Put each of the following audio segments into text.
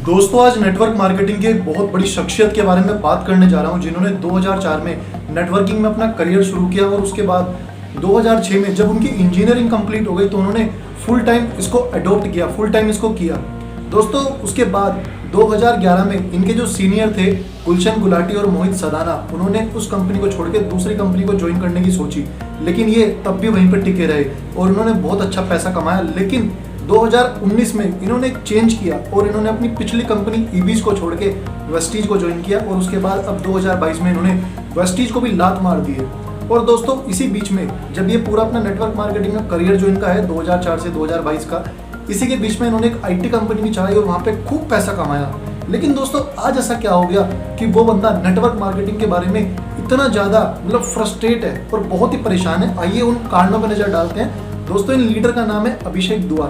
दोस्तों आज network marketing की एक बहुत बड़ी शख्सियत के बारे में बात करने जा रहा हूं जिन्होंने 2004 में नेटवर्किंग में अपना करियर शुरू किया और उसके बाद 2006 में जब उनकी इंजीनियरिंग कंप्लीट हो गई तो उन्होंने फुल टाइम इसको अडॉप्ट किया, फुल टाइम इसको किया। दोस्तों उसके बाद 2011 में इनके जो सीनियर थे गुलशन गुलाटी और मोहित सदाना, उन्होंने उस कंपनी को छोड़ के दूसरी कंपनी को ज्वाइन करने की सोची, लेकिन ये तब भी वहीं पर टिके रहे और उन्होंने बहुत अच्छा पैसा कमाया। लेकिन 2019 में इन्होंने एक चेंज किया और इन्होंने अपनी पिछली कंपनी ईबीज को छोड़ के वेस्टीज को ज्वाइन किया और उसके बाद अब 2022 में इन्होंने वेस्टीज को भी लात मार दी है। और दोस्तों इसी बीच में जब ये पूरा अपना नेटवर्क मार्केटिंग का करियर जो इनका है 2004 से 2022 का, इसी के बीच में इन्होंने एक आईटी कंपनी भी चलाई और वहाँ पे खूब पैसा कमाया। लेकिन दोस्तों आज ऐसा क्या हो गया कि वो बंदा नेटवर्क मार्केटिंग के बारे में इतना ज़्यादा फ्रस्ट्रेट है और बहुत ही परेशान है। आइए उन कारणों पर नजर डालते हैं। दोस्तों इन लीडर का नाम है अभिषेक दुआ।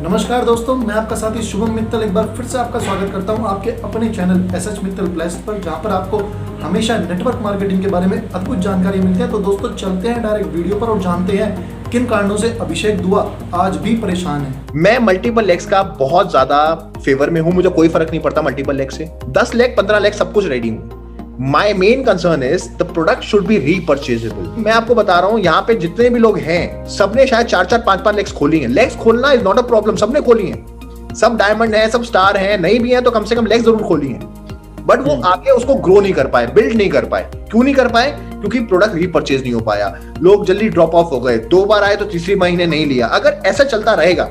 नमस्कार दोस्तों, मैं आपका साथी शुभम मित्तल एक बार फिर से आपका स्वागत करता हूं आपके अपने चैनल एसएच मित्तल प्लस पर, जहां पर आपको हमेशा नेटवर्क मार्केटिंग के बारे में अद्भुत जानकारी मिलती है। तो दोस्तों चलते हैं डायरेक्ट वीडियो पर और जानते हैं किन कारणों से अभिषेक दुआ आज भी परेशान है। मैं मल्टीपल लेग्स का बहुत ज्यादा फेवर में हूं, मुझे कोई फर्क नहीं पड़ता मल्टीपल लेग से, 10 लेग 15 लेग सब कुछ रेडी हूं। My main concern is the product should be repurchasable। मैं आपको बता रहा हूँ यहाँ पे जितने भी लोग हैं सबने शायद 4-4 5-5 लेग्स खोली हैं। लेग्स खोलना इज नॉट अ प्रॉब्लम, सबने खोली हैं, सब डायमंड है, सब स्टार है, नहीं भी है तो कम से कम लेग्स जरूर खोली हैं। बट वो आगे उसको ग्रो नहीं कर पाए, बिल्ड नहीं कर पाए। क्यों नहीं कर पाए? क्योंकि प्रोडक्ट रीपरचेज नहीं हो पाया, लोग जल्दी ड्रॉप ऑफ हो गए, 2 बार आए तो तीसरी महीने नहीं लिया। अगर ऐसा चलता रहेगा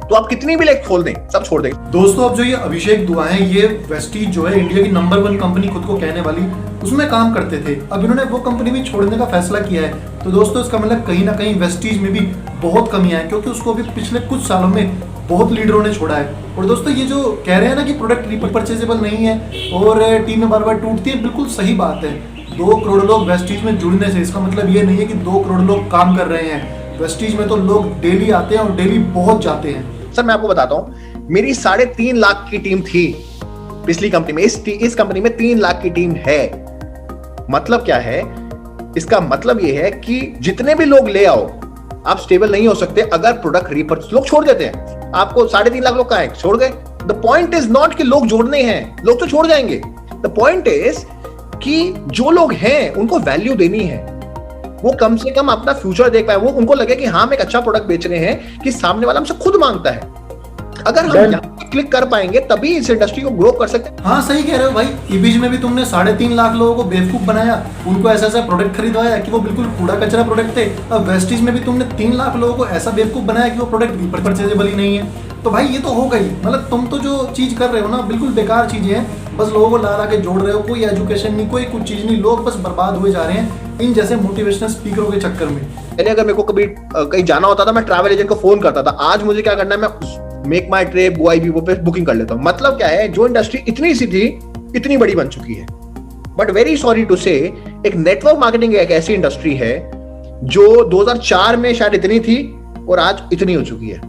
तो आप कितनी भी लेग खोल दें सब छोड़ देंगे। दोस्तों अब जो ये अभिषेक दुआ है, ये वेस्टीज जो है इंडिया की नंबर 1 कंपनी खुद को कहने वाली, उसमें काम करते थे। अब इन्होंने वो कंपनी भी छोड़ने का फैसला किया है। तो दोस्तों इसका मतलब कहीं ना कहीं वेस्टीज में भी बहुत कमियां हैं, क्योंकि उसको भी पिछले कुछ सालों में बहुत लीडरों ने छोड़ा है। और दोस्तों ये जो कह रहे हैं ना कि प्रोडक्ट रीपरचेजेबल नहीं है और टीम में बार बार टूटती है, बिल्कुल सही बात है। 2 करोड़ लोग वेस्टीज में जुड़ने से इसका मतलब ये नहीं है कि 2 करोड़ लोग काम कर रहे हैं। वेस्टीज में तो लोग डेली आते हैं और डेली बहुत जाते हैं। सर मैं आपको बताता हूं, मेरी 3.5 लाख की टीम थी पिछली कंपनी में, इस कंपनी में 3 लाख की टीम है। मतलब क्या है? इसका मतलब ये है कि जितने भी लोग ले आओ आप स्टेबल नहीं हो सकते अगर प्रोडक्ट रीपरचेज, लोग छोड़ देते हैं। आपको 3.5 लाख लोग कहां हैं? छोड़ गए। द पॉइंट इज नॉट कि लोग जोड़ने हैं, लोग तो छोड़ जाएंगे। द पॉइंट इज कि जो लोग हैं उनको वैल्यू देनी है, वो कम से कम अपना फ्यूचर देख पाए, वो उनको लगे कि हाँ हम एक अच्छा प्रोडक्ट बेच रहे हैं कि सामने वाला हमसे खुद मांगता है। अगर हम यहाँ पे क्लिक कर पाएंगे तभी इस इंडस्ट्री को ग्रो कर सकते हैं। हाँ सही कह रहे हो भाई। ईबीज में भी तुमने 3.5 लाख लोगों को बेवकूफ बनाया, उनको ऐसा ऐसा प्रोडक्ट खरीदवाया कि वो बिल्कुल कूड़ा कचरा प्रोडक्ट थे। अब वेस्टीज में भी तुमने 3 लाख लोगों को ऐसा बेवकूफ बनाया कि वो प्रोडक्ट रीपरचेजेबल ही नहीं है। तो भाई ये तो हो गई, मतलब तुम तो जो चीज कर रहे हो ना बिल्कुल बेकार चीजें हैं, बस लोगों को ला के जोड़ रहे हो, कोई एजुकेशन नहीं, कोई कुछ चीज नहीं, लोग बस बर्बाद हुए जा रहे हैं इन जैसे मोटिवेशनल स्पीकरों के चक्कर में। पहले अगर मेरे को कभी कहीं जाना होता था मैं ट्रैवल एजेंट को फोन करता था, आज मुझे क्या करना है, मैं मेक माई ट्रिप GoIBO पे बुकिंग कर लेता हूँ। मतलब क्या है, जो इंडस्ट्री इतनी सी थी इतनी बड़ी बन चुकी है। बट वेरी सॉरी टू से, एक नेटवर्क मार्केटिंग एक ऐसी इंडस्ट्री है जो 2004 में शायद इतनी थी और आज इतनी हो चुकी है।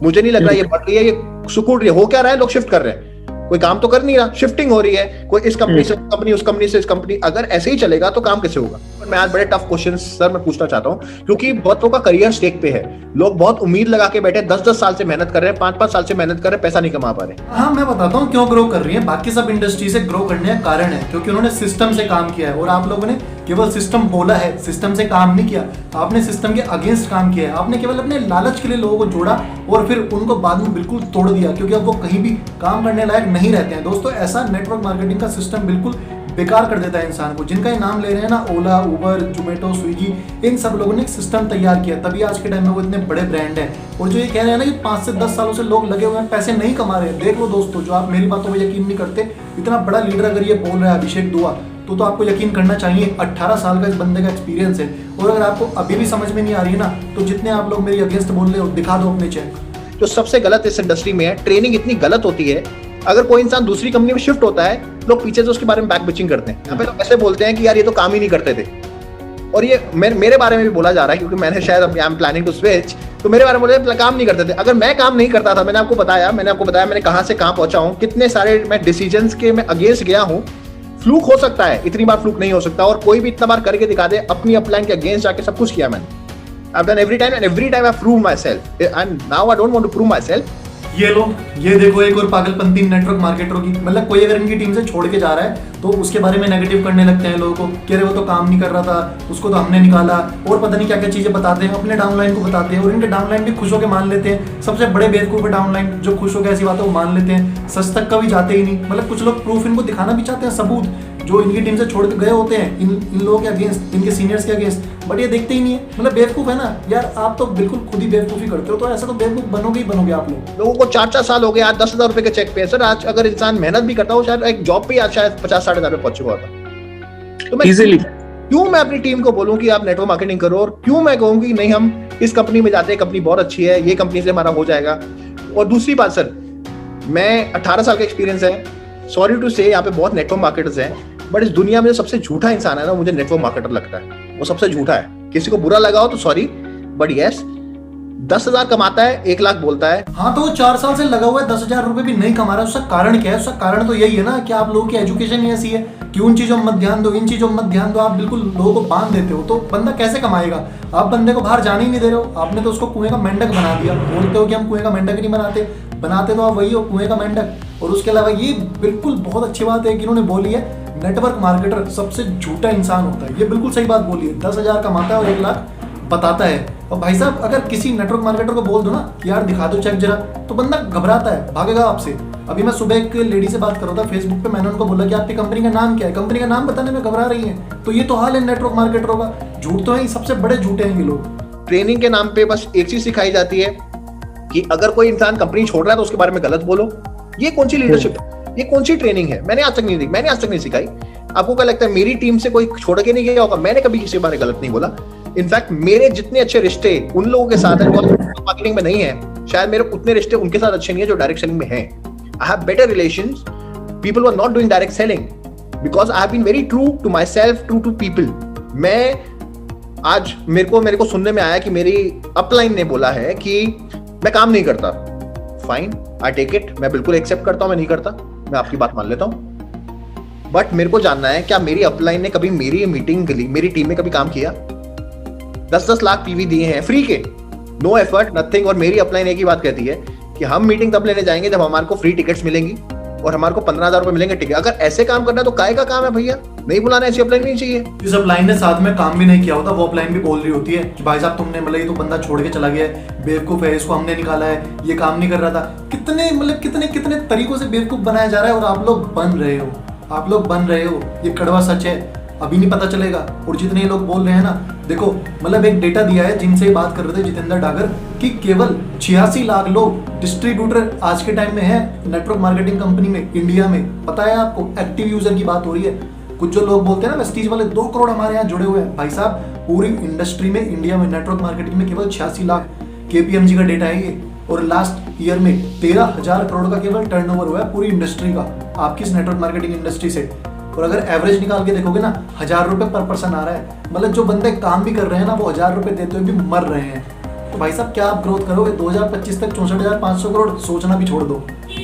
मुझे नहीं लग रहा ये बढ़ रही है, ये सुकूट रही है। हो क्या रहा है, लोग शिफ्ट कर रहे हैं, कोई काम तो कर नहीं रहा, शिफ्टिंग हो रही है, कोई इस कंपनी से कंपनी, उस कंपनी से इस कंपनी। अगर ऐसे ही चलेगा तो काम कैसे होगा? मैं आज बड़े टफ क्वेश्चन सर मैं पूछना चाहता हूं, क्योंकि बहुतों का करियर स्टेक पे है। लोग बहुत उम्मीद लगा के बैठे, 10-10 साल से मेहनत कर रहे हैं, 5-5 साल से मेहनत कर रहे हैं, पैसा नहीं कमा पा रहे। हाँ मैं बताता हूँ क्यों ग्रो कर रही है। बाकी सब इंडस्ट्री से ग्रो करने का कारण है क्योंकि उन्होंने सिस्टम से काम किया है और आप लोगों ने केवल सिस्टम बोला है, सिस्टम से काम नहीं किया। आपने सिस्टम के अगेंस्ट काम किया है, आपने केवल अपने लालच के लिए लोगों को जोड़ा और फिर उनको बाद में बिल्कुल तोड़ दिया, क्योंकि अब वो कहीं भी काम करने लायक नहीं रहते हैं। दोस्तों ऐसा नेटवर्क मार्केटिंग का सिस्टम बिल्कुल बेकार कर देता है इंसान को। जिनका ये नाम ले रहे हैं ना, ओला, उबर, जोमेटो, स्विगी, इन सब लोगों ने एक सिस्टम तैयार किया, तभी आज के टाइम में वो इतने बड़े ब्रांड हैं। और जो ये कह रहे हैं ना कि 5 से 10 सालों से लोग लगे हुए हैं, पैसे नहीं कमा रहे हैं, देख लो दोस्तों, जो आप मेरी बातों पर यकीन नहीं करते, इतना बड़ा लीडर अगर ये बोल रहा है अभिषेक दुआ, तो आपको यकीन करना चाहिए। 18 साल का इस बंदे का एक्सपीरियंस है। और अगर आपको अभी भी समझ में नहीं आ रही है ना, तो जितने आप लोग मेरी अगेंस्ट बोल रहे हो दिखा दो अपने चेक। जो सबसे गलत इस इंडस्ट्री में है, ट्रेनिंग इतनी गलत होती है। अगर कोई इंसान दूसरी कंपनी में शिफ्ट होता है, लोग पीछे से उसके बारे में बैक बिचिंग करते हैं। यहाँ पे लोग ऐसे बोलते हैं कि यार ये तो काम ही नहीं करते थे। और ये मेरे बारे में भी बोला जा रहा है, क्योंकि मैंने शायद I am planning to switch, तो मेरे बारे में बोले काम नहीं करते थे। अगर मैं काम नहीं करता था, मैंने आपको बताया मैंने कहां से कहां पहुंचा हूं, कितने सारे मैं डिसीजंस के मैं अगेंस्ट गया हूं। फ्लूक हो सकता है, इतनी बार फ्लूक नहीं हो सकता, और कोई भी इतना बार करके दिखा दे, अपनी अपलाइन के अगेंस्ट जाके सब कुछ किया मैंने। I've done every time and every time I've proved myself, and now I don't want to prove myself, ये लो, ये देखो एक और पागलपंती नेटवर्क मार्केटरों की। मतलब कोई अगर इनकी टीम से छोड़ के जा रहा है तो उसके बारे में नेगेटिव करने लगते हैं लोगों को, कह रहे वो तो काम नहीं कर रहा था, उसको तो हमने निकाला, और पता नहीं क्या क्या चीजें बताते हैं, अपने डाउनलाइन को बताते हैं, और इनके डाउनलाइन भी खुश होकर मान लेते हैं। सबसे बड़े बेवकूफ है डाउनलाइन, जो खुश होकर ऐसी बातों को मान लेते हैं, सच तक कभी जाते ही नहीं। मतलब कुछ लोग प्रूफ इनको दिखाना भी चाहते हैं, सबूत जो इनकी टीम से छोड़ के गए होते हैं इन लोगों के अगेंस्ट, इनके सीनियर्स के अगेंस्ट, बट ये देखते ही नहीं है। मतलब बेवकूफ है ना यार, आप तो बिल्कुल खुद ही बेवकूफी करते हो, तो ऐसा तो बेवकूफ बनोगे ही बनोगे आप लोग। लोगों को 4-4 साल हो गए, आज 10,000 रुपए के चेक पे। सर आज अगर इंसान मेहनत भी करता हो, शायद एक जॉब पे आज शायद 50-60,000 पे पहुंच चुका होता। तो मैं इजीली क्यों मैं अपनी टीम को बोलूं कि आप नेटवर्क मार्केटिंग करो, और क्यों मैं कहूं कि नहीं हम इस कंपनी में जाते हैं, कंपनी बहुत अच्छी है, ये कंपनी से हमारा हो जाएगा। और दूसरी बात सर, मैं 18 साल का एक्सपीरियंस है, सॉरी टू से यहाँ पे बहुत नेटवर्क मार्केटर्स हैं, बट इस दुनिया में जो सबसे झूठा इंसान है ना, मुझे नेटवर्क मार्केटर लगता है। वो सबसे झूठा है। किसी को बुरा लगा हो तो सॉरी, बट यस 10,000 कमाता है, 1 लाख बोलता है। हाँ, तो वो 4 साल से लगा हुआ है, 10,000 रुपए भी नहीं कमा रहा है। उसका कारण क्या है? उसका कारण तो यही है ना कि आप लोगों की एजुकेशन ही ऐसी है कि उन चीजों में मत ध्यान दो, इन चीजों में मत ध्यान दो, आप बिल्कुल लोगों को बांध देते हो। तो बंदा कैसे कमाएगा? आप बंदे को बाहर जाने ही नहीं दे रहे हो, आपने तो उसको कुएं का मेंढक बना दिया। बोलते हो कि हम कुएं का मेंढक नहीं बनाते, बनाते तो आप वही हो, कुएं का मेंढक। और उसके अलावा ये बिल्कुल बहुत अच्छी बात है कि इन्होंने बोली है नेटवर्क मार्केटर सबसे झूठा इंसान होता है। ये बिल्कुल सही बात बोली है। 10,000 कमाता है और 1 लाख बताता है। और भाई साहब, अगर किसी नेटवर्क मार्केटर को बोल दो ना कि यार दिखा दो चेक जरा, तो बंदा घबराता है, भागेगा आपसे। अभी मैं सुबह एक लेडी से बात कर रहा था फेसबुक पे, मैंने उनको बोला कि आपकी कंपनी का नाम क्या है? कंपनी का नाम बताने में घबरा रही है। तो ये तो हाल है नेटवर्क मार्केटरों का। झूठ तो है, सबसे बड़े झूठे हैं ये लोग। ट्रेनिंग के नाम पे बस एक चीज सिखाई जाती है कि अगर कोई इंसान कंपनी छोड़ रहा है तो उसके बारे में गलत बोलो। ये कौन सी लीडरशिप है? ये कौन सी ट्रेनिंग है? मैंने आज तक नहीं सिखाई। आपको क्या लगता है मेरी टीम से कोई छोड़ के नहीं गया होगा? मैंने कभी किसी के बारे में गलत नहीं बोला। इनफैक्ट मेरे जितने अच्छे रिश्ते उन लोगों के साथ हैं जो मार्केटिंग में नहीं है, शायद मेरे उतने रिश्ते उनके साथ अच्छे नहीं है जो डायरेक्ट सेलिंग में हैं। I have better relations, people who are not doing direct selling, because I have been very true to myself, true to people. मैं आज मेरे को सुनने में आया कि मेरी अपलाइन ने बोला है कि मैं काम नहीं करता। फाइन, आई टेक इट, मैं बिल्कुल एक्सेप्ट करता हूं, मैं नहीं करता, मैं आपकी बात मान लेता हूं। बट मेरे को जानना है क्या मेरी अपलाइन ने कभी मेरी मीटिंग के लिए मेरी टीम में कभी काम किया? 10-10 लाख पीवी दिए हैं फ्री के, नो एफर्ट नथिंग। और मेरी अपलाइन एक ही बात कहती है कि हम मीटिंग तब लेने जाएंगे जब हमारे को फ्री टिकट्स मिलेंगी और हमारे को 15,000 रुपए मिलेंगे टिकट। अगर ऐसे काम करना है तो काय का काम है भैया? नहीं बुलाना, ऐसी अपलाइन नहीं चाहिए। जिस अपलाइन ने साथ में काम भी नहीं किया होता वो अपलाइन भी बोल रही होती है कि भाई साहब तुमने, मतलब ये तो बंदा छोड़ के चला गया है, बेवकूफ है, इसको हमने निकाला है, ये काम नहीं कर रहा था। कितने तरीकों से बेवकूफ बनाया जा रहा है और आप लोग बन रहे हो, आप लोग बन रहे हो। ये कड़वा सच है, अभी नहीं पता चलेगा। और जितने लोग बोल रहे हैं ना, देखो मतलब एक डेटा दिया है जिनसे बात कर रहे थे जितेंद्र डागर, कि केवल 86 लाख लोग डिस्ट्रीब्यूटर आज के टाइम में है नेटवर्क मार्केटिंग कंपनी में इंडिया में। पता है आपको? एक्टिव यूजर की बात हो रही है। कुछ जो लोग बोलते हैं ना वेस्टीज वाले 2 करोड़ हमारे यहाँ जुड़े हुए हैं। भाई साहब पूरी इंडस्ट्री में इंडिया में नेटवर्क मार्केटिंग में केवल 86 लाख KPMG का डेटा है ये। और लास्ट ईयर में 13,000 करोड़ का केवल टर्नओवर हुआ है पूरी इंडस्ट्री का, आपकी इस नेटवर्क मार्केटिंग इंडस्ट्री से। और अगर एवरेज निकाल के देखोगे ना, 1,000 रुपए पर पर्सन आ रहा है। मतलब जो बंदे काम भी कर रहे हैं ना, वो 1,000 रुपए देते हुए भी मर रहे हैं। तो भाई साहब क्या आप ग्रोथ करोगे? 2025 तक 64,500 करोड़ सोचना भी छोड़ दो।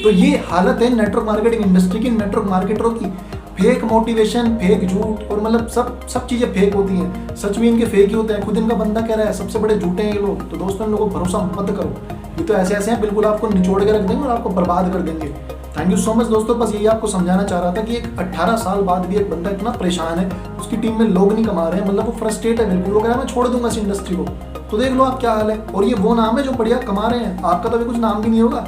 तो ये हालत है नेटवर्क मार्केटिंग इंडस्ट्री की, नेटवर्क मार्केटरों की। फेक मोटिवेशन, फेक झूठ, और मतलब सब चीजें फेक होती हैं। सच भी इनके फेक ही होते हैं। खुद इनका बंदा कह रहा है सबसे बड़े झूठे हैं ये लोग। तो दोस्तों इन लोगों को भरोसा मत करो, ये तो ऐसे ऐसे हैं बिल्कुल आपको निचोड़ के रख देंगे और आपको बर्बाद कर देंगे। थैंक यू सो मच दोस्तों, बस यही आपको समझाना चाह रहा था कि एक 18 साल बाद भी एक बंदा इतना परेशान है, उसकी टीम में लोग नहीं कमा रहे हैं, मतलब वो फ्रस्ट्रेट है बिल्कुल। वो कह रहा है मैं छोड़ दूंगा इस इंडस्ट्री को। तो देख लो आप क्या हाल है। और ये वो नाम है जो बढ़िया कमा रहे हैं, आपका तो अभी कुछ नाम भी नहीं होगा।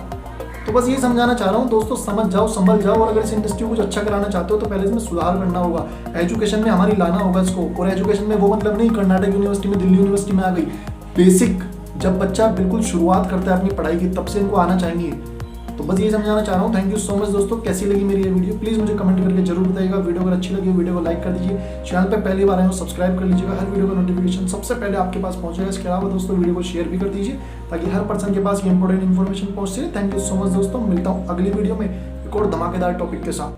तो बस ये समझाना चाह रहा हूँ दोस्तों, समझ जाओ, संभल जाओ। और अगर इस इंडस्ट्री को कुछ अच्छा कराना चाहते हो तो पहले इसमें सुधार करना होगा, एजुकेशन में हमारी लाना होगा इसको। और एजुकेशन में वो मतलब नहीं कर्नाटक यूनिवर्सिटी में, दिल्ली यूनिवर्सिटी में आ गई। बेसिक जब बच्चा बिल्कुल शुरुआत करता है अपनी पढ़ाई की, तब से इनको आना चाहिए। तो बस ये समझाना चाह रहा हूँ। थैंक यू सो मच दोस्तों। कैसी लगी मेरी ये वीडियो प्लीज़ मुझे कमेंट करके जरूर बताइएगा। वीडियो अगर अच्छी लगी हो वीडियो को लाइक कर दीजिए, चैनल पे पहली बार आए हो सब्सक्राइब कर लीजिएगा, हर वीडियो का नोटिफिकेशन सबसे पहले आपके पास पहुंचेगा। इसके अलावा दोस्तों वीडियो को शेयर भी कर दीजिए ताकि हर पर्सन के पास ये इंपॉर्टेंट इन्फॉर्मेशन पहुंचे। थैंक यू सो मच दोस्तों, मिलता हूँ अगली वीडियो में एक और धमाकेदार टॉपिक के साथ।